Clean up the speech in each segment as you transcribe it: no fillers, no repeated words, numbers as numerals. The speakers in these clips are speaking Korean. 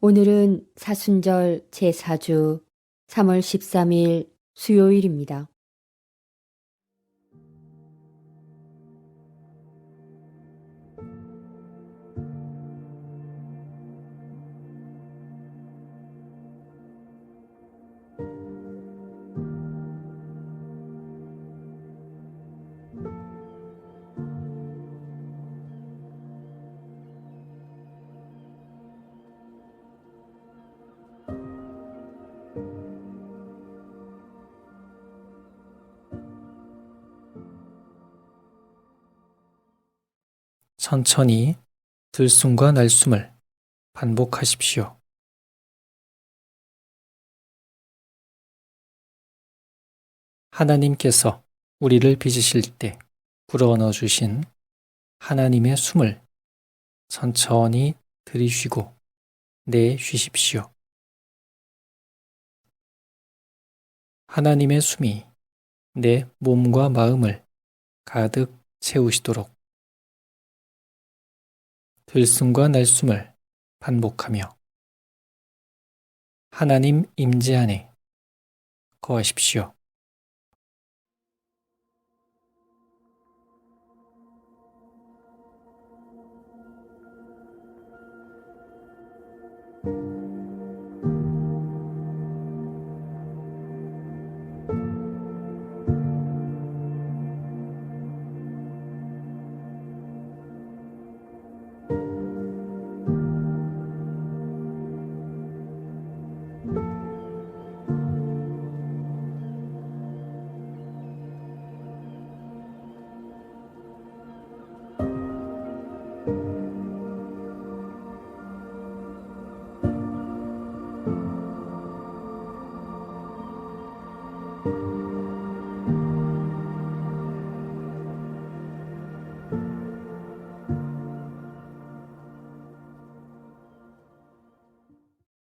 오늘은 사순절 제4주 3월 13일 수요일입니다. 천천히 들숨과 날숨을 반복하십시오. 하나님께서 우리를 빚으실 때 불어넣어 주신 하나님의 숨을 천천히 들이쉬고 내쉬십시오. 하나님의 숨이 내 몸과 마음을 가득 채우시도록 들숨과 날숨을 반복하며 하나님 임재 안에 거하십시오.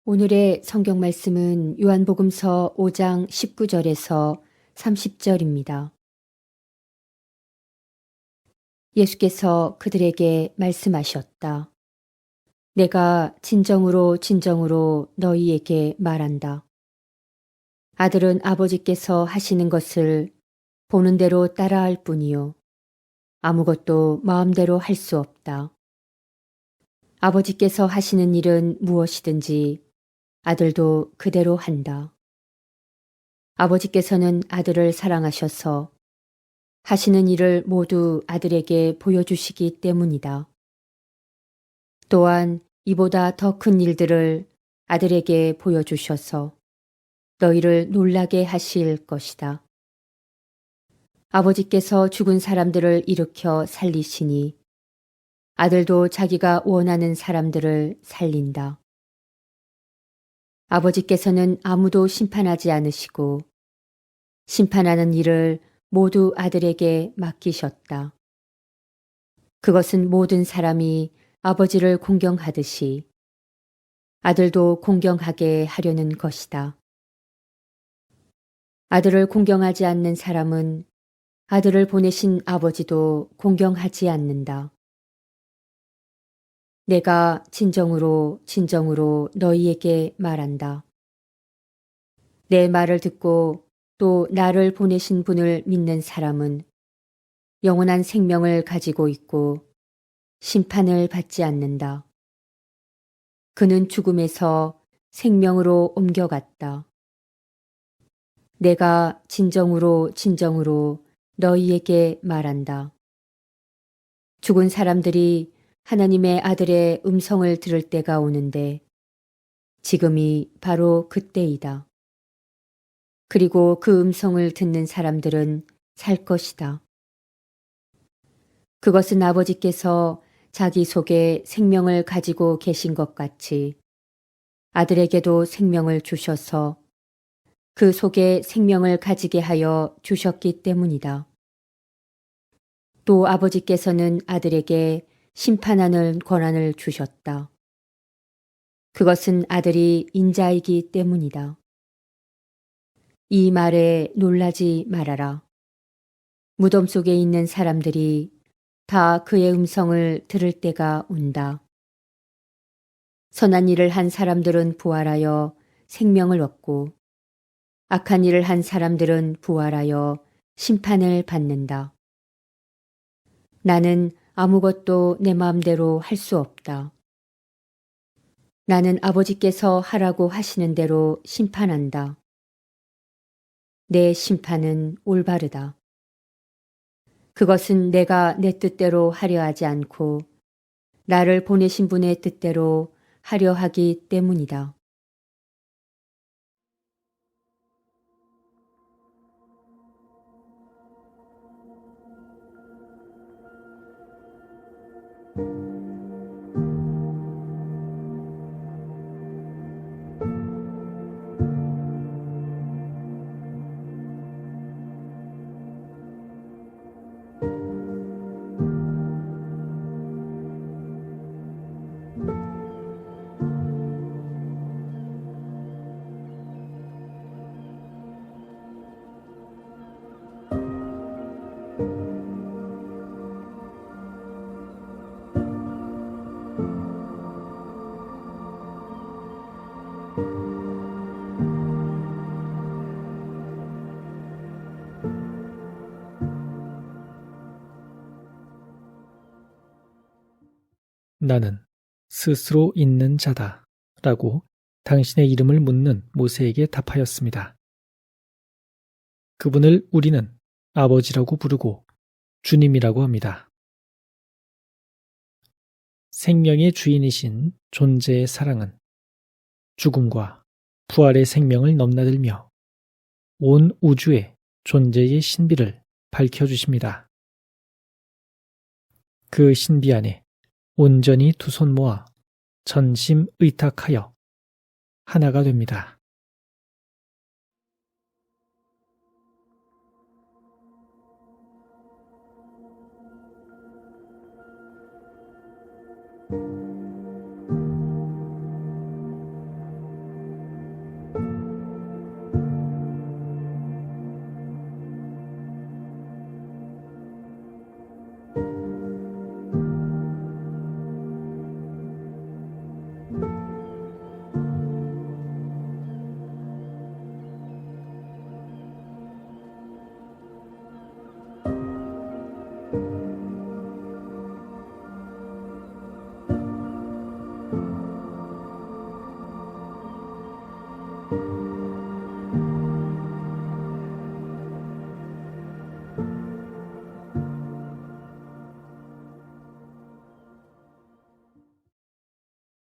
오늘의 성경 말씀은 요한복음서 5장 19절에서 30절입니다. 예수께서 그들에게 말씀하셨다. 내가 진정으로 진정으로 너희에게 말한다. 아들은 아버지께서 하시는 것을 보는 대로 따라할 뿐이요. 아무것도 마음대로 할 수 없다. 아버지께서 하시는 일은 무엇이든지 아들도 그대로 한다. 아버지께서는 아들을 사랑하셔서 하시는 일을 모두 아들에게 보여주시기 때문이다. 또한 이보다 더 큰 일들을 아들에게 보여주셔서 너희를 놀라게 하실 것이다. 아버지께서 죽은 사람들을 일으켜 살리시니 아들도 자기가 원하는 사람들을 살린다. 아버지께서는 아무도 심판하지 않으시고 심판하는 일을 모두 아들에게 맡기셨다. 그것은 모든 사람이 아버지를 공경하듯이 아들도 공경하게 하려는 것이다. 아들을 공경하지 않는 사람은 아들을 보내신 아버지도 공경하지 않는다. 내가 진정으로 진정으로 너희에게 말한다. 내 말을 듣고 또 나를 보내신 분을 믿는 사람은 영원한 생명을 가지고 있고 심판을 받지 않는다. 그는 죽음에서 생명으로 옮겨갔다. 내가 진정으로 진정으로 너희에게 말한다. 죽은 사람들이 하나님의 아들의 음성을 들을 때가 오는데 지금이 바로 그때이다. 그리고 그 음성을 듣는 사람들은 살 것이다. 그것은 아버지께서 자기 속에 생명을 가지고 계신 것 같이 아들에게도 생명을 주셔서 그 속에 생명을 가지게 하여 주셨기 때문이다. 또 아버지께서는 아들에게 심판하는 권한을 주셨다. 그것은 아들이 인자이기 때문이다. 이 말에 놀라지 말아라. 무덤 속에 있는 사람들이 다 그의 음성을 들을 때가 온다. 선한 일을 한 사람들은 부활하여 생명을 얻고 악한 일을 한 사람들은 부활하여 심판을 받는다. 나는 아무것도 내 마음대로 할 수 없다. 나는 아버지께서 하라고 하시는 대로 심판한다. 내 심판은 올바르다. 그것은 내가 내 뜻대로 하려 하지 않고 나를 보내신 분의 뜻대로 하려 하기 때문이다. 나는 스스로 있는 자다 라고 당신의 이름을 묻는 모세에게 답하였습니다. 그분을 우리는 아버지라고 부르고 주님이라고 합니다. 생명의 주인이신 존재의 사랑은 죽음과 부활의 생명을 넘나들며 온 우주의 존재의 신비를 밝혀주십니다. 그 신비 안에 온전히 두 손 모아 전심 의탁하여 하나가 됩니다.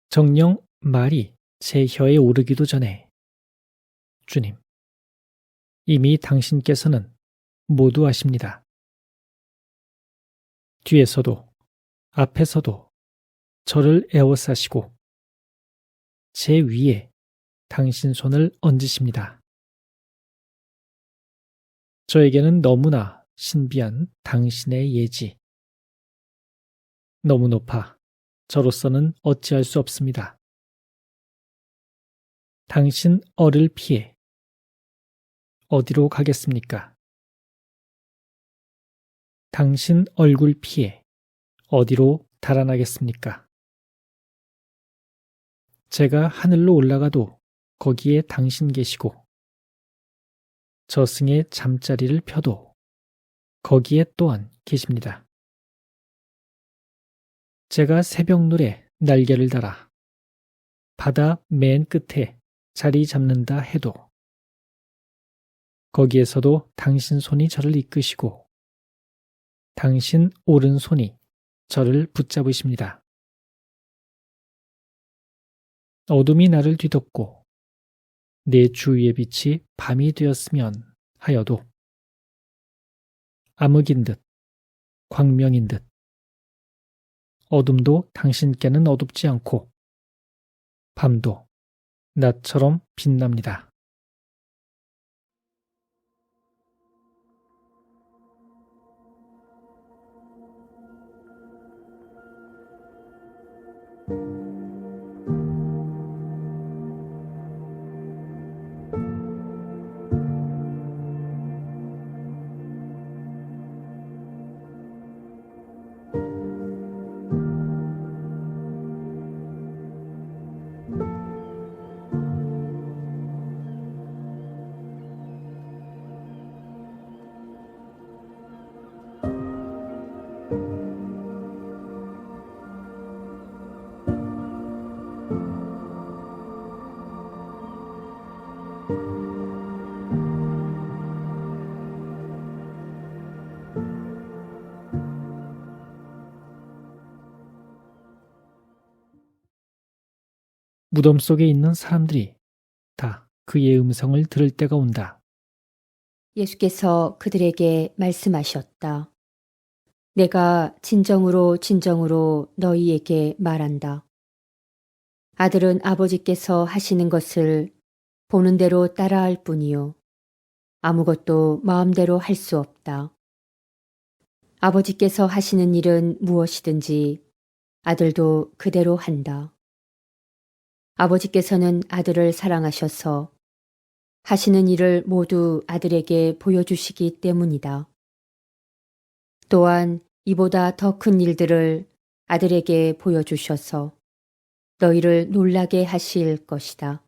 정녕 말이 제 혀에 오르기도 전에 주님, 이미 당신께서는 모두 아십니다. 뒤에서도 앞에서도 저를 에워싸시고 제 위에 당신 손을 얹으십니다. 저에게는 너무나 신비한 당신의 예지. 너무 높아 저로서는 어찌할 수 없습니다. 당신 얼을 피해 어디로 가겠습니까? 당신 얼굴 피해 어디로 달아나겠습니까? 제가 하늘로 올라가도 거기에 당신 계시고 저승의 잠자리를 펴도 거기에 또한 계십니다. 제가 새벽물에 날개를 달아 바다 맨 끝에 자리 잡는다 해도 거기에서도 당신 손이 저를 이끄시고 당신 오른손이 저를 붙잡으십니다. 어둠이 나를 뒤덮고 내 주위의 빛이 밤이 되었으면 하여도 암흑인 듯 광명인 듯 어둠도 당신께는 어둡지 않고 밤도 낮처럼 빛납니다. 무덤 속에 있는 사람들이 다 그의 음성을 들을 때가 온다. 예수께서 그들에게 말씀하셨다. 내가 진정으로 진정으로 너희에게 말한다. 아들은 아버지께서 하시는 것을 보는 대로 따라할 뿐이요. 아무것도 마음대로 할 수 없다. 아버지께서 하시는 일은 무엇이든지 아들도 그대로 한다. 아버지께서는 아들을 사랑하셔서 하시는 일을 모두 아들에게 보여주시기 때문이다. 또한 이보다 더 큰 일들을 아들에게 보여주셔서 너희를 놀라게 하실 것이다.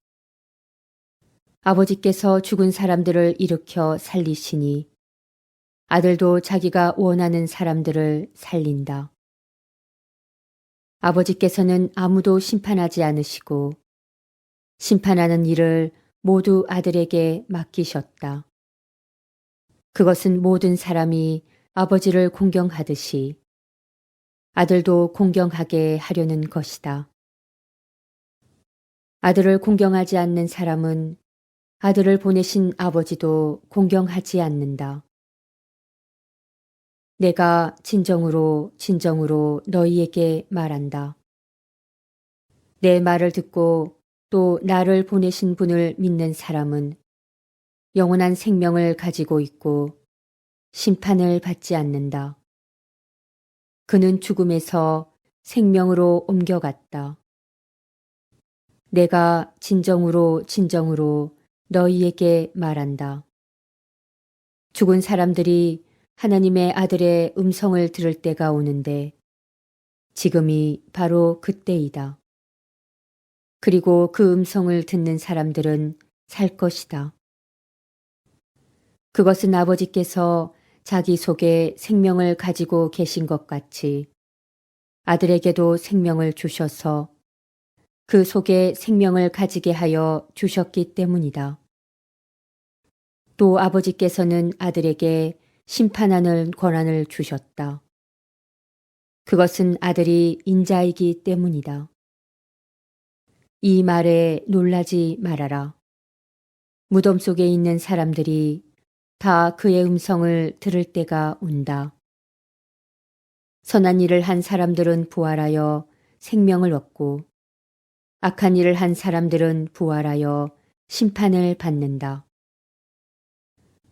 아버지께서 죽은 사람들을 일으켜 살리시니 아들도 자기가 원하는 사람들을 살린다. 아버지께서는 아무도 심판하지 않으시고 심판하는 일을 모두 아들에게 맡기셨다. 그것은 모든 사람이 아버지를 공경하듯이 아들도 공경하게 하려는 것이다. 아들을 공경하지 않는 사람은 아들을 보내신 아버지도 공경하지 않는다. 내가 진정으로 진정으로 너희에게 말한다. 내 말을 듣고 또 나를 보내신 분을 믿는 사람은 영원한 생명을 가지고 있고 심판을 받지 않는다. 그는 죽음에서 생명으로 옮겨갔다. 내가 진정으로 진정으로 너희에게 말한다. 죽은 사람들이 하나님의 아들의 음성을 들을 때가 오는데 지금이 바로 그때이다. 그리고 그 음성을 듣는 사람들은 살 것이다. 그것은 아버지께서 자기 속에 생명을 가지고 계신 것 같이 아들에게도 생명을 주셔서 그 속에 생명을 가지게 하여 주셨기 때문이다. 또 아버지께서는 아들에게 심판하는 권한을 주셨다. 그것은 아들이 인자이기 때문이다. 이 말에 놀라지 말아라. 무덤 속에 있는 사람들이 다 그의 음성을 들을 때가 온다. 선한 일을 한 사람들은 부활하여 생명을 얻고 악한 일을 한 사람들은 부활하여 심판을 받는다.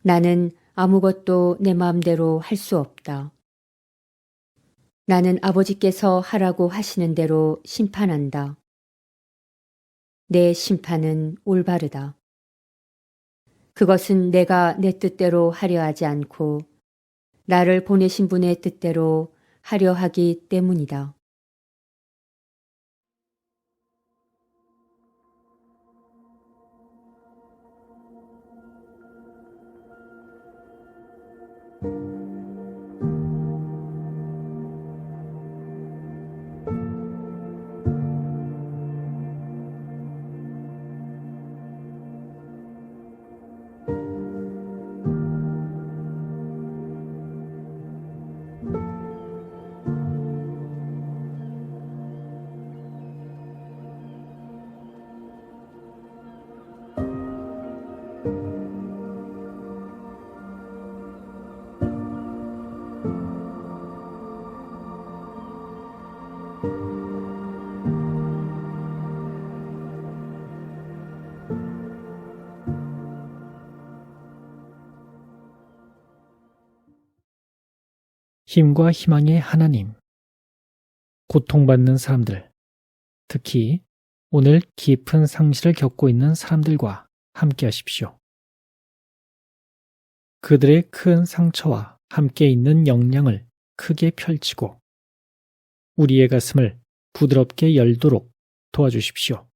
나는 아무것도 내 마음대로 할 수 없다. 나는 아버지께서 하라고 하시는 대로 심판한다. 내 심판은 올바르다. 그것은 내가 내 뜻대로 하려 하지 않고 나를 보내신 분의 뜻대로 하려 하기 때문이다. 힘과 희망의 하나님, 고통받는 사람들, 특히 오늘 깊은 상실을 겪고 있는 사람들과 함께 하십시오. 그들의 큰 상처와 함께 있는 역량을 크게 펼치고 우리의 가슴을 부드럽게 열도록 도와주십시오.